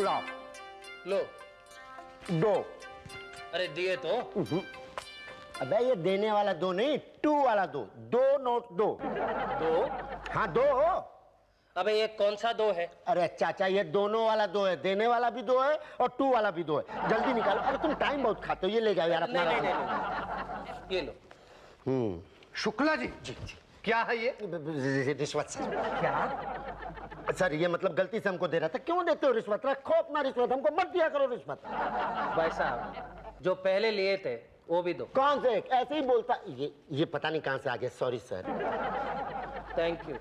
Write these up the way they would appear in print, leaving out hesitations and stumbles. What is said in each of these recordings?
लाओ। लो। दो। अरे दिए तो। अबे ये देने वाला दो नहीं, टू वाला दो। दो नोट दो। दो? हाँ दो। अबे ये कौन सा दो है? अरे चाचा ये दोनों वाला दो है, देने वाला भी दो है और टू वाला भी दो है। जल्दी निकालो। अरे तुम टाइम बहुत खाते हो, ये ले जाओ यार अपना। नहीं, नहीं, नहीं। ये लो। शुक्ला जी, क्या है ये? रिश्वत सर। क्या सर? ये मतलब गलती से हमको दे रहा था। क्यों देते हो रिश्वत? रखो अपना रिश्वत, हमको मत दिया करो रिश्वत। भाई साहब जो पहले लिए थे वो भी दो। कौन से? ऐसे ही बोलता। ये पता नहीं कहां से आ गया। Sorry sir. Thank you.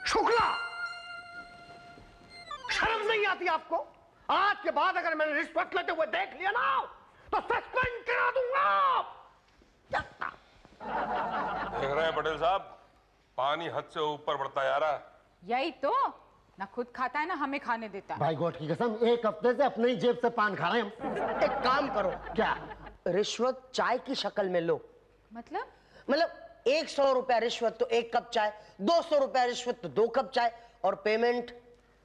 Shukla, शर्म नहीं आती आपको? आज के बाद अगर मैंने रिश्वत लेते हुए देख लिया ना तो सस्पेंड करा दूंगा। देख रहे हैं पटेल साहब, पानी हद से ऊपर बढ़ता जा रहा है। यही तो, ना खुद खाता है ना हमें खाने देता है। भाई गॉड की कसम, एक हफ्ते से अपने ही जेब से पान खा रहे हैं हम। एक काम करो, क्या? रिश्वत चाय की शक्ल में लो। मतलब 100 रुपया रिश्वत तो 1 कप चाय, 200 रुपया रिश्वत तो 2 कप चाय, और पेमेंट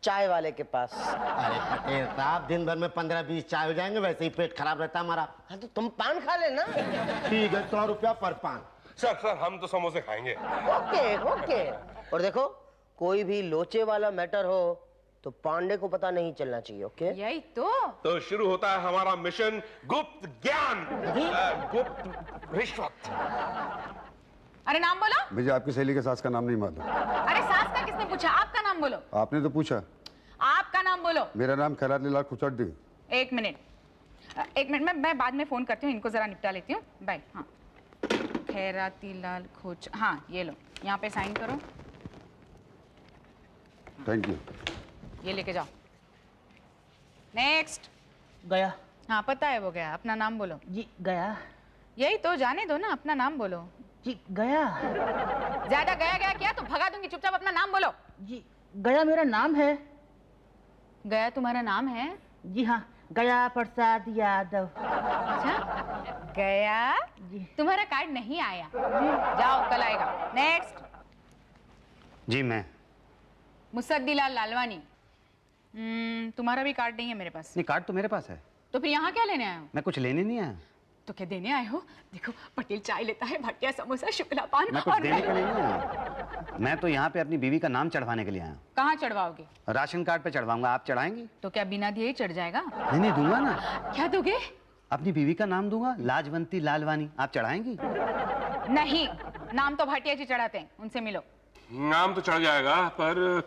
चाय वाले के पास। अरे पटेल साहब दिन भर में 15-20 चाय हो जाएंगे, वैसे ही पेट खराब रहता हमारा। हाँ तो तुम पान खा लेना। ठीक है 100 रुपया पर पान। सर हम तो समोसे खाएंगे। Okay okay. और देखो कोई भी लोचे वाला मैटर हो तो पांडे को पता नहीं चलना चाहिए। ओके यही तो शुरू होता है हमारा मिशन गुप्त ज्ञान, गुप्त रिश्वत। अरे नाम बोलो। मुझे आपकी सहेली के सास का नाम नहीं मालूम। अरे सास का किसने पूछा? आपका नाम बोलो। आपने तो पूछा। आपका नाम बोलो। मेरा नाम खैरात लाल खुचड्डी। एक मिनट मैं बाद में फोन करती हूँ, इनको जरा निपटा लेती हूँ। बाय। हाँ खैराती लाल खोच। हाँ ये लो, यहाँ पे साइन करो। Thank you. ये लेके जाओ। नेक्स्ट। गया। हाँ पता है वो गया। अपना नाम बोलो। जी गया। यही तो, जाने दो ना, अपना नाम बोलो। जी गया। ज्यादा गया गया किया तो भगा दूंगी। चुपचाप अपना नाम बोलो। जी गया मेरा नाम है। गया तुम्हारा नाम है? जी हाँ, गया प्रसाद यादव। अच्छा गया जी। तुम्हारा कार्ड नहीं आया। जाओ कल आएगा। नेक्स्ट। जी मैं मुसद्दीलाल लालवानी। तुम्हारा भी कार्ड नहीं है मेरे पास। नहीं, कार्ड तो मेरे पास है। तो फिर यहाँ क्या लेने आए हो? मैं कुछ लेने नहीं आया। तो क्या देने आए हो? देखो पटेल चाय लेता है, भटिया समोसा, शुक्ला पान। मैं कुछ देने के लिए नहीं आया। मैं तो यहाँ पे अपनी बीवी का नाम चढ़वाने के लिए आया। कहाँ चढ़वाओगे? राशन कार्ड पे चढ़वाऊंगा। आप चढ़ाएंगी? तो क्या बिना दिए ही चढ़ जाएगा? नहीं दूंगा ना। क्या दोगे? अपनी बीवी का नाम दूंगा, लाजवंती लालवानी। आप चढ़ाएंगी? नहीं, नाम तो भाटिया जी चढ़ाते हैं, उनसे मिलो। नाम तो चढ़ जाएगा पर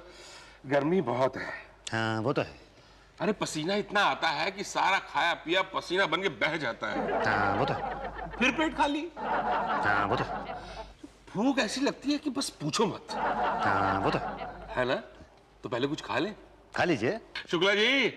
गर्मी बहुत है। हाँ वो तो है। अरे पसीना इतना आता है कि सारा खाया पिया पसीना बन के बह जाता है। हाँ वो तो है। फिर पेट खाली। हाँ वो तो है। भूख ऐसी लगती है कि बस पूछो मत। हाँ वो तो है ना? तो पहले कुछ खा ले। खा लीजिए। शुक्ला जी।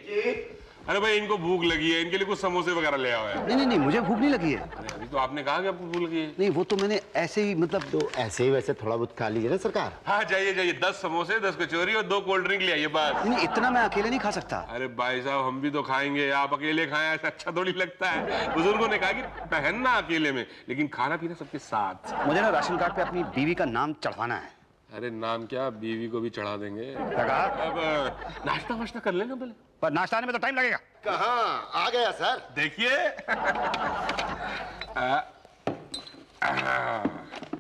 अरे भाई इनको भूख लगी है, इनके लिए कुछ समोसे वगैरह ले आओ यार। नहीं मुझे भूख नहीं लगी है। अरे अभी तो आपने कहा कि आपको भूख लगी है। नहीं वो तो मैंने ऐसे ही मतलब। तो ऐसे ही वैसे थोड़ा बहुत खा लीजिए ना सरकार। हाँ जाइए 10 समोसे, 10 कचौरी और 2 कोल्ड ड्रिंक ले आइए बस। नहीं इतना मैं अकेले नहीं खा सकता। अरे भाई साहब हम भी तो खाएंगे, आप अकेले खाएं ऐसा अच्छा थोड़ी लगता है। बुजुर्गों ने कहा कि पहनना अकेले में, लेकिन खाना पीना सबके साथ। मुझे ना राशन कार्ड पे अपनी बीवी का नाम चढ़वाना है। अरे नाम क्या, बीवी को भी चढ़ा देंगे। अब नाश्ता वाश्ता कर लेना पहले। पर नाश्ता आने में तो टाइम लगेगा। कहाँ आ गया सर? देखिए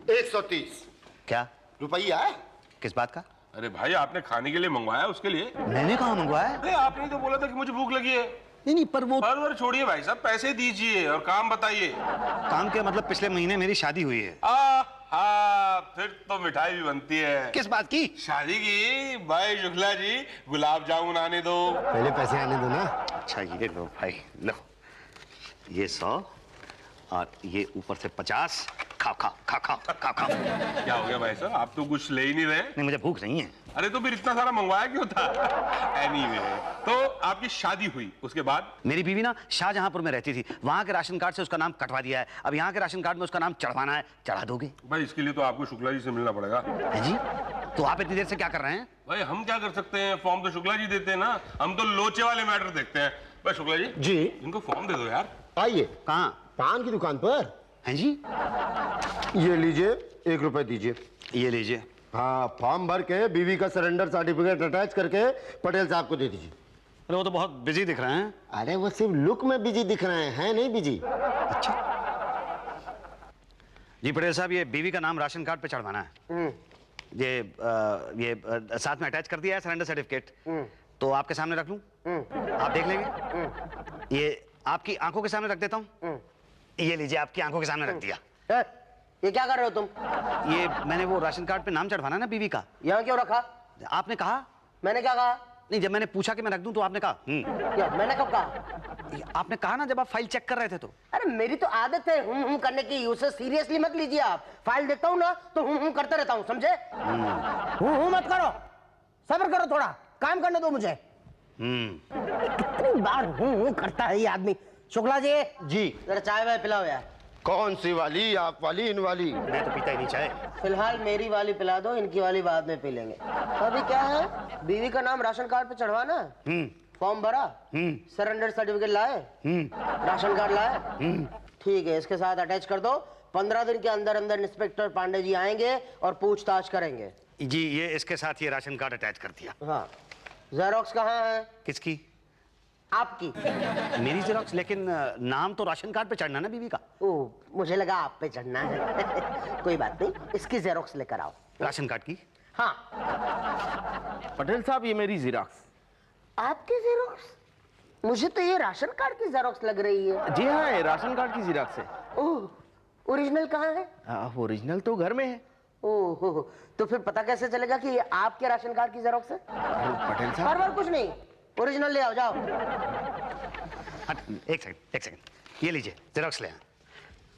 130 क्या रुपया है? किस बात का? अरे भाई आपने खाने के लिए मंगवाया, उसके लिए। मैंने कहाँ मंगवाया? अरे आपने तो बोला था कि मुझे भूख लगी है। नहीं पर वो पर छोड़िए भाई साहब, पैसे दीजिए और काम बताइए। काम क्या मतलब? पिछले महीने मेरी शादी हुई है। फिर तो मिठाई भी बनती है। किस बात की? शादी की। भाई शुक्ला जी गुलाब जामुन आने दो। पहले पैसे आने दो ना। अच्छा ये लो भाई, लो ये 100 और ये ऊपर से 50। खाओ खाओ खाओ खाओ खाओ खाओ। क्या हो गया भाई साहब, आप तो कुछ ले ही नहीं रहे। नहीं मुझे भूख नहीं है। अरे तो फिर इतना सारा मंगवाया क्यों था? एनीवे, तो आपकी शादी हुई, उसके बाद? मेरी बीवी ना शाहजहांपुर में रहती थी, वहां के राशन कार्ड से उसका नाम कटवा दिया है। अब यहाँ के राशन कार्ड में उसका नाम चढ़वाना है। चढ़ा दोगे? भाई इसके लिए तो आपको शुक्ला जी से मिलना पड़ेगा। है जी? तो आप इतनी देर से क्या कर रहे हैं? भाई हम क्या कर सकते हैं, फॉर्म तो शुक्ला जी देते हैं ना, हम तो लोचे वाले मैटर देखते हैं। भाई शुक्ला जी जी इनको फॉर्म दे दो यार। आइए। कहाँ? पान की दुकान पर। हैं जी? ये लीजिए, 1 रुपए दीजिए। ये लीजिए हाँ, फॉर्म भर के बीवी का सरेंडर सर्टिफिकेट अटैच करके पटेल साहब को दे दीजिए। अरे वो तो बहुत बिजी दिख रहे हैं। अरे वो सिर्फ लुक में बिजी दिख रहे हैं नहीं बिजी। अच्छा जी पटेल साहब, ये बीवी का नाम राशन कार्ड पे चढ़वाना है। ये साथ में अटैच कर दिया है सरेंडर सर्टिफिकेट, तो आपके सामने रख लूं? आप देख लेंगे? ये आपकी आंखों के सामने रख देता हूं। ये लीजिए, आपकी आंखों के सामने रख दिया। ये क्या कर रहे हो तुम? ये मैंने वो राशन कार्ड पे नाम चढ़वाना है ना बीवी का। यहाँ क्यों रखा? आपने कहा। मैंने क्या कहा? नहीं, जब मैंने पूछा कि मैं रख दूं तो आपने कहा। क्या मैंने कब कहा? आपने कहा ना जब आप फाइल चेक कर रहे थे तो। अरे मेरी तो आदत है करने की, उसे सीरियसली मत लीजिए आप। फाइल देखता हूँ ना तो करते रहता हूँ, समझे? मत करो, सब्र करो, थोड़ा काम करने दो मुझे। कितनी बार करता है ये आदमी। शुक्ला जी, जरा चाय वाय पिलाओ यार। कौन सी वाली? आप वाली, इन वाली? मैं तो पीता ही नहीं चाय। फिलहाल मेरी वाली पिला दो, इनकी वाली बाद में पी लेंगे। अभी क्या है, बीवी का नाम राशन कार्ड पे चढ़वाना। फॉर्म भरा, सरेंडर सर्टिफिकेट लाए, राशन कार्ड लाए, ठीक है, इसके साथ अटैच कर दो। 15 दिन के अंदर अंदर इंस्पेक्टर पांडे जी आएंगे और पूछताछ करेंगे। जी, ये इसके साथ ये राशन कार्ड अटैच कर दिया। हाँ, जेरोक्स कहाँ है? किसकी? आपकी। मेरी जेरोक्स? लेकिन नाम तो राशन कार्ड पे चढ़ना ना बीवी का। ओह, मुझे लगा आप पे चढ़ना है। कोई बात नहीं, इसकी जेरोक्स लेकर आओ। राशन कार्ड की? हाँ। पटेल साहब, ये मेरी जीराक्स। आपकी जेरोक्स? मुझे तो ये राशन कार्ड की जेरोक्स लग रही है। जी हाँ, ये राशन कार्ड की जीराक्स है। ओह, ओरिजिनल कहाँ है? ओरिजिनल तो घर में है। ओह, तो फिर पता कैसे चलेगा कि ये आपके राशन कार्ड की जेरोक्स है? पटेल साहब, बार बार कुछ नहीं, ओरिजिनल ले आओ, जाओ। एक सेकंड, ये लीजिए जेरोक्स ले आए।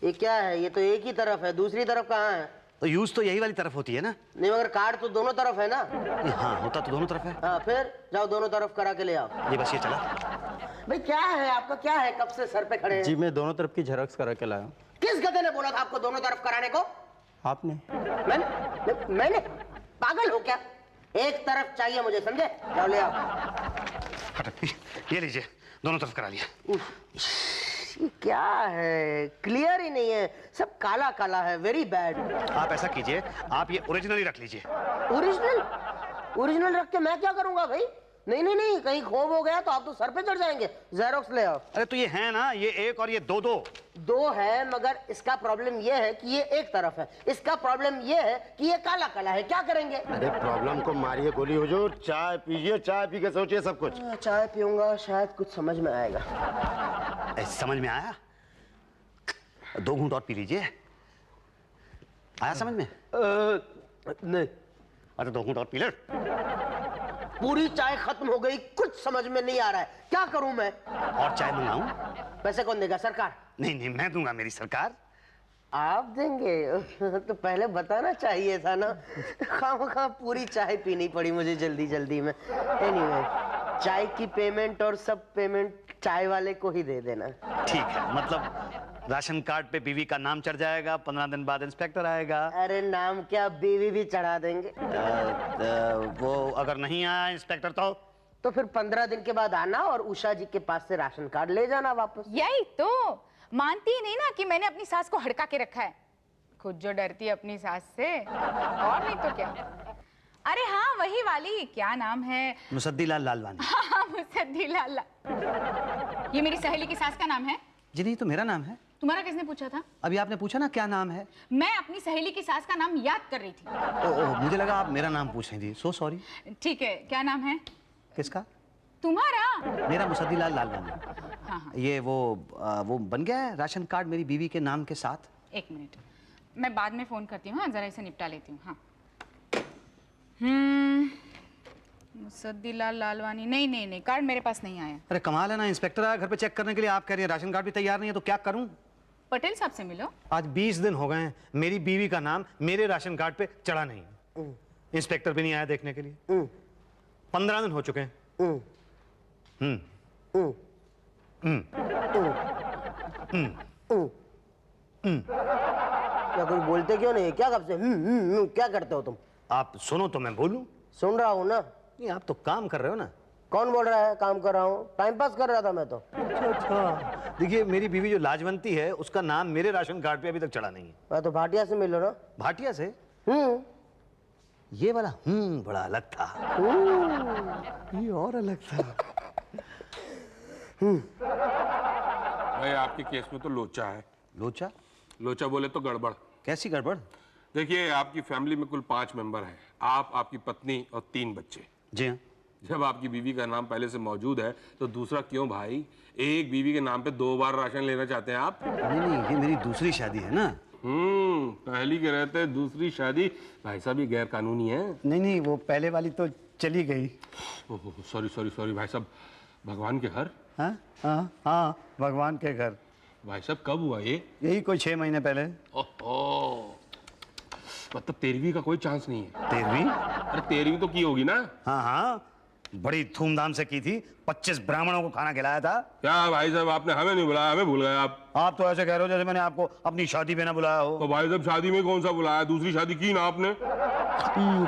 ये क्या है? ये तो एक ही तरफ है, दूसरी तरफ कहाँ है? तो यूज तो यही वाली तरफ होती है ना? नहीं, मगर कार्ड तो दोनों तरफ है ना? हाँ, होता तो दोनों तरफ है। हाँ, फिर जाओ दोनों तरफ करा के ले आओ। ये बस ये चला। भाई क्या है आपका, क्या है? कब से सर पे खड़े हैं? जी मैं दोनों तरफ की जेरोक्स करा के लाया हूँ। किस गधे ने बोला था आपको दोनों तरफ कराने को? आपने? मैंने? पागल हो क्या? एक तरफ चाहिए मुझे, समझे? जाओ ले आओ। ये लीजिए, दोनों तरफ करा लिया। ये क्या है? क्लियर ही नहीं है, सब काला काला है, वेरी बैड। आप ऐसा कीजिए, आप ये ओरिजिनल ही रख लीजिए। ओरिजिनल? ओरिजिनल रख के मैं क्या करूंगा भाई? नहीं नहीं नहीं, कहीं खोब हो गया तो आप तो सर पे चढ़ जाएंगे। जेरोक्स ले आओ। अरे तो ये है ना, ये एक और ये दो है, मगर इसका प्रॉब्लम ये है कि ये एक तरफ है, इसका प्रॉब्लम ये है कि ये काला काला है। क्या करेंगे? अरे प्रॉब्लम को मारिए गोली हुजूर, चाय पीजिए, चाय पी के सोचिए सब कुछ। चाय पीऊंगा, शायद कुछ समझ में आएगा। समझ में आया? 2 घूंट और पी लीजिए। आया समझ में? नहीं। अरे 2 घूंट और पी ले। पूरी चाय खत्म हो गई, कुछ समझ में नहीं आ रहा है, क्या करूं मैं? और चाय मंगाऊं? पैसे कौन देगा? सरकार? नहीं, मैं दूंगा, मेरी सरकार। आप देंगे? तो पहले बताना चाहिए था ना। खामखा पूरी चाय पीनी पड़ी मुझे जल्दी में। एनीवे, चाय की पेमेंट और सब पेमेंट चाय वाले को ही दे देना। ठीक है, मतलब राशन कार्ड पे बीवी का नाम चढ़ जाएगा, 15 दिन बाद इंस्पेक्टर आएगा। अरे नाम क्या, बीवी भी चढ़ा देंगे। वो अगर नहीं आया इंस्पेक्टर तो फिर 15 दिन के बाद आना और उषा जी के पास से राशन कार्ड ले जाना वापस। यही तो, मानती ही नहीं ना कि मैंने अपनी सास को हड़का के रखा है। खुद जो डरती है अपनी सास से, और नहीं तो क्या। अरे हाँ, वही वाली, क्या नाम है? मुसद्दीलाल लालवानी। हाँ, मुसद्दीलाल। ये मेरी सहेली की सास का नाम है। जी नहीं, तो मेरा नाम है। तुम्हारा किसने पूछा था? अभी आपने पूछा ना क्या नाम है। मैं अपनी सहेली की सास का नाम याद कर रही थी। मुझे लगा आप मेरा नाम पूछ रही थी, सो सॉरी। ठीक है, क्या नाम है? किसका? तुम्हारा? मेरा मुसद्दीलाल लालवानी। हाँ। ये वो बन गया है राशन कार्ड मेरी बीवी के नाम के साथ। 1 मिनट, मैं बाद में फोन करती हूँ। जरा इसे निपटा लेती हूँ। हाँ। मुसद्दीलाल लालवानी, नहीं, कार्ड मेरे पास नहीं आया। अरे कमाल है ना, इंस्पेक्टर आया घर पे चेक करने के लिए, आप कह रही हैं राशन कार्ड भी तैयार नहीं है, तो क्या करूं? पटेल साहब से मिलो। आज 20 दिन हो गए हैं, मेरी बीवी का नाम मेरे राशन कार्ड पे चढ़ा नहीं। इंस्पेक्टर भी नहीं आया देखने के लिए। 15 दिन हो चुके हैं। क्या कुछ बोलते क्यों नहीं? क्या कब से क्या करते हो तुम? आप सुनो तो मैं बोलूं। सुन रहा हूँ ना। नहीं, आप तो काम कर रहे हो ना। कौन बोल रहा है काम कर रहा हूँ? टाइम पास कर रहा था मैं तो। अच्छा, देखिए मेरी बीवी जो लाजवंती है उसका नाम मेरे राशन कार्ड पे अभी तक चढ़ा नहीं है। मैं तो भाटिया से मिलो ना। भाटिया से? ये वाला बड़ा अलग था। ये और अलग था। भाई आपके केस में तो लोचा है। लोचा? लोचा बोले तो गड़बड़। कैसी गड़बड़? देखिए आपकी फैमिली में कुल 5 मेंबर हैं, आप, आपकी पत्नी और 3 बच्चे। जी हाँ। जब आपकी बीवी का नाम पहले से मौजूद है तो दूसरा क्यों भाई? एक बीवी के नाम पे 2 बार राशन लेना चाहते हैं आप? नहीं, ये मेरी दूसरी शादी है ना। पहली के रहते दूसरी शादी, भाई साहब ये गैर कानूनी है। नहीं, वो पहले वाली तो चली गई। सॉरी भाई साहब, भगवान के घर? हाँ, भगवान के घर। भाई साहब कब हुआ ये? यही कोई 6 महीने पहले। ओहो, मतलब 13वीं का कोई चांस नहीं है? 13वीं? अरे 13वीं तो की होगी ना? हाँ, बड़ी धूमधाम से की थी। 25 ब्राह्मणों को खाना खिलाया था। क्या भाई साहब, आपने हमें नहीं बुलाया, हमें भूल गए आप? आप तो ऐसे कह रहे हो जैसे मैंने आपको अपनी शादी में ना बुलाया हो। तो भाई साहब शादी में कौन सा बुलाया? दूसरी शादी की ना आपने?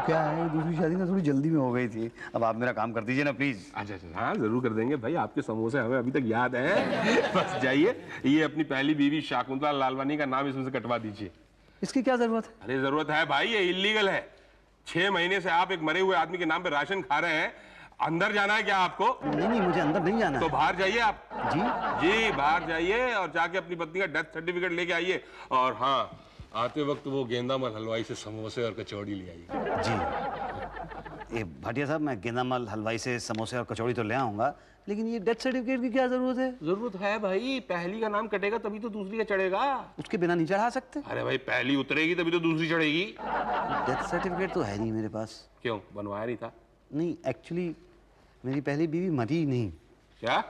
क्या है, दूसरी शादी ना थोड़ी जल्दी में हो गई थी। अब आप मेरा काम कर दीजिए ना प्लीज। अच्छा, हाँ जरूर कर देंगे भाई, आपके समोसे हमें अभी तक याद है। बस जाइए, ये अपनी पहली बीवी शाकुंतला लालवानी का नाम इसमें से कटवा दीजिए। इसकी क्या जरूरत है? अरे जरूरत है भाई, ये इलीगल है। 6 महीने से आप एक मरे हुए आदमी के नाम पे राशन खा रहे हैं। अंदर जाना है क्या आपको? नहीं, मुझे अंदर नहीं जाना। तो बाहर जाइए आप। जी बाहर जाइए और जाके अपनी पत्नी का डेथ सर्टिफिकेट लेके आइए। और हाँ, आते वक्त वो गेंदामल हलवाई से समोसे और कचौड़ी ले आइए। जी। ये भाटिया साहब, मैं गेंदामल हलवाई से समोसे और कचौड़ी तो ले आऊंगा, लेकिन ये डेथ सर्टिफिकेट की क्या जरूरत है? जरूरत है भाई, पहली का नाम कटेगा तभी तो दूसरी का चढ़ेगा। उसके बिना नहीं चढ़ा सकते? अरे भाई, पहली उतरेगी तभी तो दूसरी चढ़ेगी। डेथ सर्टिफिकेट तो है नहीं मेरे पास। क्यों, बनवाया नहीं था? नहीं, एक्चुअली मेरी पहली बीवी मरी नहीं। क्या?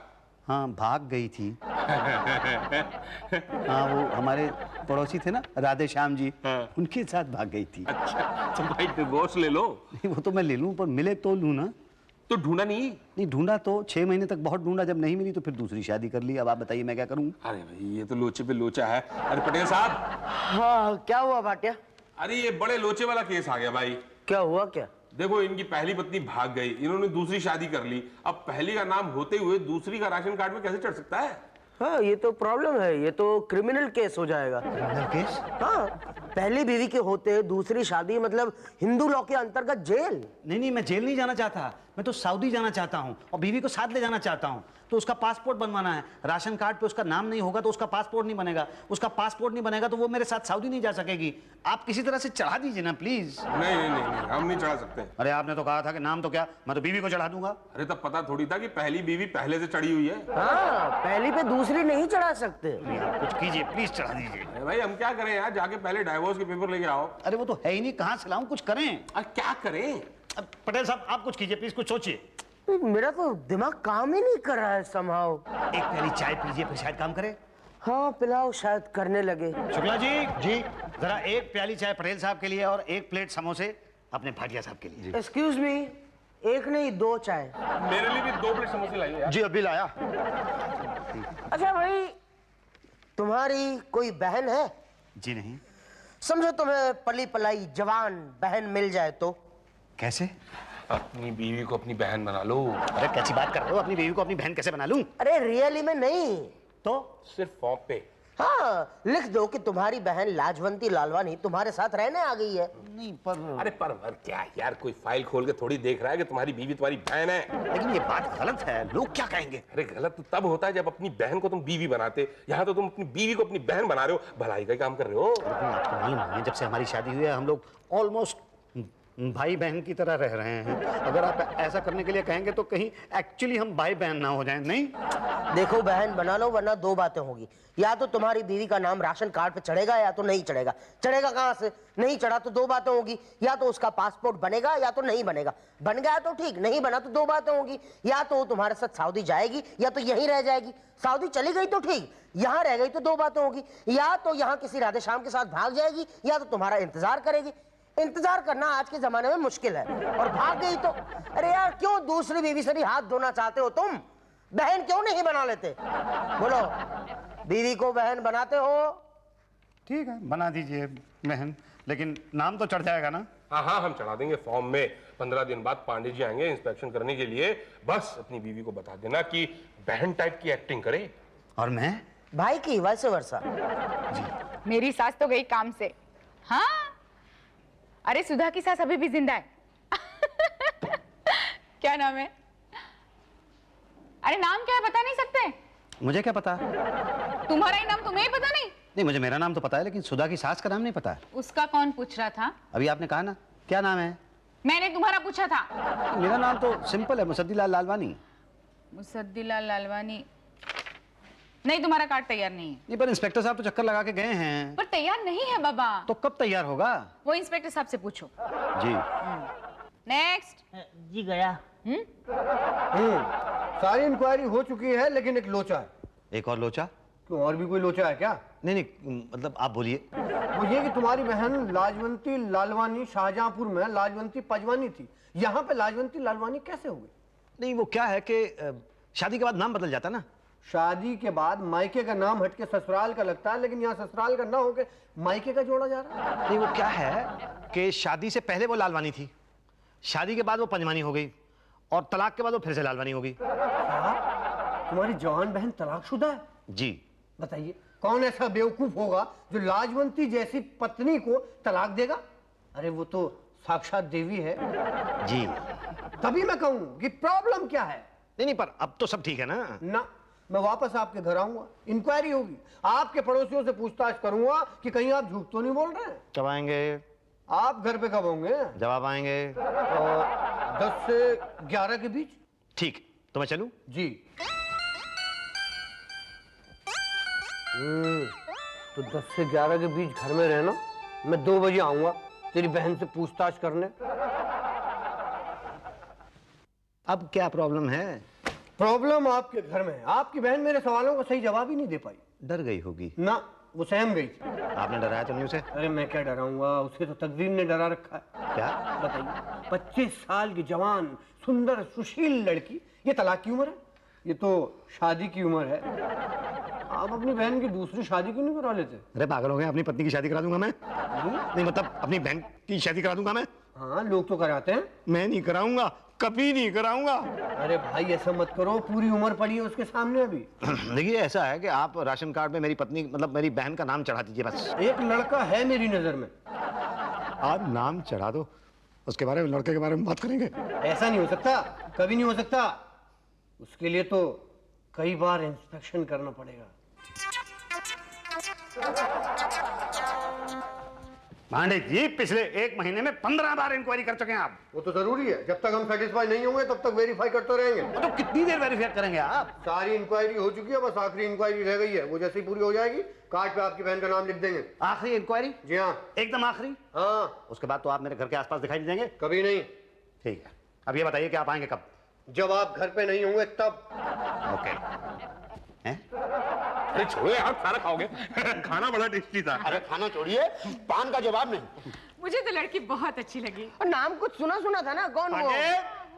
हाँ, भाग गई थी। हाँ, वो हमारे पड़ोसी थे ना, राधे श्याम जी, उनके साथ भाग गई थी। अच्छा, तो भाई डिवोर्स ले लो। नहीं, वो तो मैं ले लूं, पर मिले तो लूं ना। तो ढूंढा नहीं? नहीं ढूंढा तो 6 महीने तक बहुत ढूंढा, जब नहीं मिली तो फिर दूसरी शादी कर ली। अब आप बताइए मैं क्या करूं? अरे भाई, ये तो लोचे पे लोचा है। अरे पटेल साहब। हाँ, क्या हुआ भाटिया? अरे ये बड़े लोचे वाला केस आ गया भाई। क्या हुआ क्या? देखो, इनकी पहली पत्नी भाग गई, इन्होंने दूसरी शादी कर ली। अब पहली का नाम होते हुए दूसरी का राशन कार्ड में कैसे चढ़ सकता है? हाँ, ये तो प्रॉब्लम है, ये तो क्रिमिनल केस हो जाएगा। Criminal case? हाँ, पहली बीवी के होते दूसरी शादी मतलब हिंदू लॉ के अंतर्गत जेल। नहीं, मैं जेल नहीं जाना चाहता, मैं तो सऊदी जाना चाहता हूँ और बीवी को साथ ले जाना चाहता हूँ। तो उसका पासपोर्ट बनवाना है। राशन कार्ड पे उसका नाम नहीं होगा तो उसका पासपोर्ट नहीं बनेगा। उसका पासपोर्ट नहीं बनेगा तो वो मेरे साथ सऊदी नहीं जा सकेगी। आप किसी तरह से चढ़ा दीजिए ना प्लीज। नहीं, हम नहीं चढ़ा सकते। अरे आपने तो कहा था कि नाम तो क्या, मैं तो बीवी को चढ़ा दूंगा। अरे तब पता थोड़ी था कि पहली बीवी पहले से चढ़ी हुई है। हाँ, पहली पे दूसरी नहीं चढ़ा सकते। आप कुछ कीजिए प्लीज, चढ़ा दीजिए। अरे भाई, हम क्या करें यार, जाके पहले डाइवोर्स के पेपर लेके आओ। अरे वो तो है ही नहीं, कहाँ से लाऊं, कुछ करें। अरे क्या करें? अब पटेल साहब आप कुछ कीजिए प्लीज, कुछ सोचिए। मेरा तो दिमाग काम ही नहीं कर रहा है somehow। एक प्याली चाय पीजिए, फिर शायद काम करे। हाँ, पिलाओ, शायद करने लगे। शुक्ला जी, जरा एक प्याली चाय पटेल साहब के लिए और एक प्लेट समोसे अपने भाटिया साहब के लिए। एक्सक्यूज मी, एक नहीं 2 चाय। मेरे लिए भी 2 प्लेट समोसे लाइए यार। जी अभी लाया। अच्छा भाई, तुम्हारी कोई बहन है? जी नहीं। समझो तुम्हें पली पलाई जवान बहन मिल जाए तो? कैसे? अपनी बीवी को अपनी बहन बना लो। अरे कैसी बात कर रहे हो, अपनी बीवी को अपनी बहन कैसे बना लूं? अरे रियली में नहीं तो सिर्फ फॉर्म पे। हाँ, लिख दो कि तुम्हारी बहन लाजवंती लालवानी तुम्हारे साथ रहने आ गई है। नहीं, पर अरे पर क्या यार, कोई फाइल खोल के थोड़ी देख रहा है कि तुम्हारी बीवी तुम्हारी बहन है? लेकिन ये बात गलत है, लोग क्या कहेंगे? अरे गलत तो तब होता है जब अपनी बहन को तुम बीवी बनाते, यहाँ तो तुम अपनी बीवी को अपनी बहन बना रहे हो, भलाई का काम कर रहे हो। लेकिन आपको नहीं मालूम, जब से हमारी शादी हुई है हम लोग ऑलमोस्ट भाई बहन की तरह रह रहे हैं। अगर आप ऐसा करने के लिए कहेंगे तो कहीं एक्चुअली हम भाई बहन ना हो जाएं। नहीं, देखो बहन बना लो, वरना 2 बातें होगी। या तो तुम्हारी बीवी का नाम राशन कार्ड पे चढ़ेगा या तो नहीं चढ़ेगा। चढ़ेगा कहाँ से? नहीं चढ़ा तो 2 बातें होगी, या तो उसका पासपोर्ट बनेगा या तो नहीं बनेगा। बन गया तो ठीक, नहीं बना तो 2 बातें होगी। या तो वो तुम्हारे साथ सऊदी जाएगी या तो यहीं रह जाएगी। सऊदी चली गई तो ठीक, यहाँ रह गई तो 2 बातें होगी। या तो यहाँ किसी राधे श्याम के साथ भाग जाएगी या तो तुम्हारा इंतजार करेगी। इंतजार करना आज के जमाने में मुश्किल है, और भाग गई तो अरे यार, क्यों दूसरी बीवी से नहीं हाथ धोना चाहते हो तुम? बहन क्यों नहीं बना लेते? बोलो, बीवी को बहन बनाते हो? ठीक है, बना दीजिए बहन, लेकिन नाम तो चढ़ जाएगा ना? हाँ, हम चढ़ा देंगे फॉर्म में। 15 दिन बाद पांडे जी आएंगे इंस्पेक्शन करने के लिए। बस अपनी बीवी को बता देना कि बहन टाइप की एक्टिंग करे। और मैं भाई की वैसे वर्षा। मेरी सास तो गई काम से। हाँ, अरे सुधा की सास अभी भी जिंदा है। क्या नाम है? अरे नाम क्या है बता नहीं सकते? मुझे क्या पता? तुम्हारा ही नाम तुम्हें ही पता नहीं? नहीं, मुझे मेरा नाम तो पता है, लेकिन सुधा की सास का नाम नहीं पता है। उसका कौन पूछ रहा था? अभी आपने कहा ना, क्या नाम है? मैंने तुम्हारा पूछा था। मेरा नाम तो सिंपल है, मुसद्दीलाल लालवानी। मुसद्दीलाल लालवानी। नहीं, तुम्हारा कार्ड तैयार नहीं है। नहीं, पर इंस्पेक्टर साहब तो चक्कर लगा के गए हैं। पर तैयार नहीं है बाबा। तो कब तैयार होगा? वो इंस्पेक्टर साहब से पूछो। जी। नेक्स्ट। जी गया। सारी इंक्वायरी हो चुकी है, लेकिन एक लोचा है। एक और लोचा? क्यों, और भी कोई लोचा है क्या? नहीं नहीं, मतलब आप बोलिए। वो ये कि तुम्हारी बहन लाजवंती लालवानी शाहजहांपुर में लाजवंती पजवानी थी, यहाँ पे लाजवंती लालवानी कैसे हो गई? नहीं, वो क्या है कि शादी के बाद नाम बदल जाता ना। शादी के बाद मायके का नाम हटके ससुराल का लगता है, लेकिन यहाँ ससुराल का ना होके मायके का जोड़ा जा रहा है। नहीं, वो क्या है कि शादी से पहले वो लालवानी थी, शादी के बाद वो पंजवानी हो गई, और तलाक के बाद वो फिर से लालवानी हो गई। तुम्हारी जवान बहन तलाकशुदा है? जी। बताइए, कौन ऐसा बेवकूफ होगा जो लाजवंती जैसी पत्नी को तलाक देगा? अरे वो तो साक्षात देवी है। जी। तभी मैं कहूँ कि प्रॉब्लम क्या है। नहीं नहीं, पर अब तो सब ठीक है ना? ना, मैं वापस आपके घर आऊंगा, इंक्वायरी होगी, आपके पड़ोसियों से पूछताछ करूंगा कि कहीं आप झूठ तो नहीं बोल रहे हैं। कब आएंगे? आप घर पे कब होंगे? जब आप आएंगे। 10 से 11 के बीच। ठीक, तो मैं चलूं? जी। तो 10 से 11 के बीच घर में रहना, मैं 2 बजे आऊंगा तेरी बहन से पूछताछ करने। अब क्या प्रॉब्लम है? प्रॉब्लम आपके घर में है। आपकी बहन मेरे सवालों का सही जवाब ही नहीं दे पाई। डर गई होगी ना, वो सहम गई थी। आपने डराया तो नहीं उसे? अरे मैं क्या डराऊंगा, उसे तो तकदीर ने डरा रखा है। क्या? बताइए, 25 साल की जवान सुंदर सुशील लड़की, ये तलाक की उम्र है? ये तो शादी की उम्र है। आप अपनी बहन की दूसरी शादी क्यों नहीं करा लेते? अरे पागल हो गए, अपनी पत्नी की शादी करा दूंगा मैं। नहीं मतलब अपनी बहन की शादी करा दूंगा मैं। हाँ, लोग तो कराते हैं। मैं नहीं कराऊंगा, कभी नहीं कराऊंगा। अरे भाई ऐसा मत करो, पूरी उम्र पड़ी है उसके सामने अभी। देखिए, ऐसा है कि आप राशन कार्ड में मेरी पत्नी मतलब मेरी बहन का नाम चढ़ा दीजिए बस। एक लड़का है मेरी नजर में। आप नाम चढ़ा दो, उसके बारे में, लड़के के बारे में बात करेंगे। ऐसा नहीं हो सकता, कभी नहीं हो सकता। उसके लिए तो कई बार इंस्पेक्शन करना पड़ेगा। पांडे जी, पिछले 1 महीने में 15 बार इंक्वायरी कर चुके हैं आप। वो तो जरूरी है, जब तक हम सेटिस्फाई नहीं होंगे तब तक वेरीफाई करते रहेंगे। तो कितनी देर वेरीफाई करेंगे आप? सारी इंक्वायरी हो चुकी है, बस आखिरी इंक्वायरी रह गई है। वो जैसे ही पूरी हो जाएगी, कार्ड पे आपकी बहन का नाम लिख देंगे। आखिरी इंक्वायरी? जी हाँ। एकदम आखिरी? हाँ। उसके बाद तो आप मेरे घर के आसपास दिखाई नहीं देंगे? कभी नहीं। ठीक है, अब ये बताइए कि आप आएंगे कब? जब आप घर पे नहीं होंगे तब। ओके। हैं? अरे छोड़ो यार, खाना खाओगे? खाना बड़ा टेस्टी था। अरे खाना छोड़िए, पान का जवाब नहीं। मुझे तो लड़की बहुत अच्छी लगी। और नाम कुछ सुना सुना था ना, कौन वो?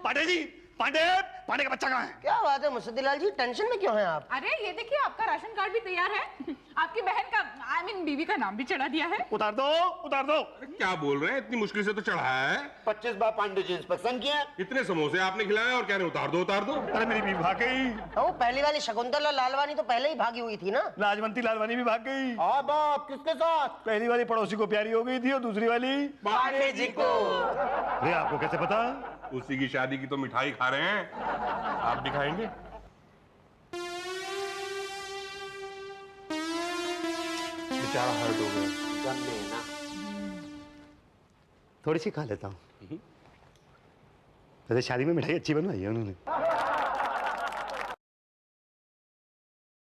पांडे जी, पांडे का बच्चा कहाँ है? क्या बात है मुसद्दीलाल जी, टेंशन में क्यों हैं आप? अरे ये देखिए, आपका राशन कार्ड भी तैयार है। आपकी बहन का आई मीन बीवी का नाम भी चढ़ा दिया है। उतार दो, उतार दो। क्या बोल रहे हैं, इतनी मुश्किल से तो चढ़ा है। 25 बार पांडे जी इंस्पेक्शन किया। इतने समोसे आपने खिलाए और कह रहे उतार दो उतार दो। अरे मेरी बीवी भाग गई। वो पहली वाली शकुंतला लालवानी तो पहले ही भागी हुई थी ना। लाजवंती लालवानी भी भाग गई। हाँ बाप, किसके साथ? पहली वाली पड़ोसी को प्यारी हो गई थी और दूसरी वाली पांडे जी को। अरे आपको कैसे पता? उसी की शादी की तो मिठाई खा रहे हैं। आप दिखाएंगे? बेचारा हर्ट हो गया। थोड़ी सी खा लेता हूँ। वैसे शादी में मिठाई अच्छी बनवाई है उन्होंने।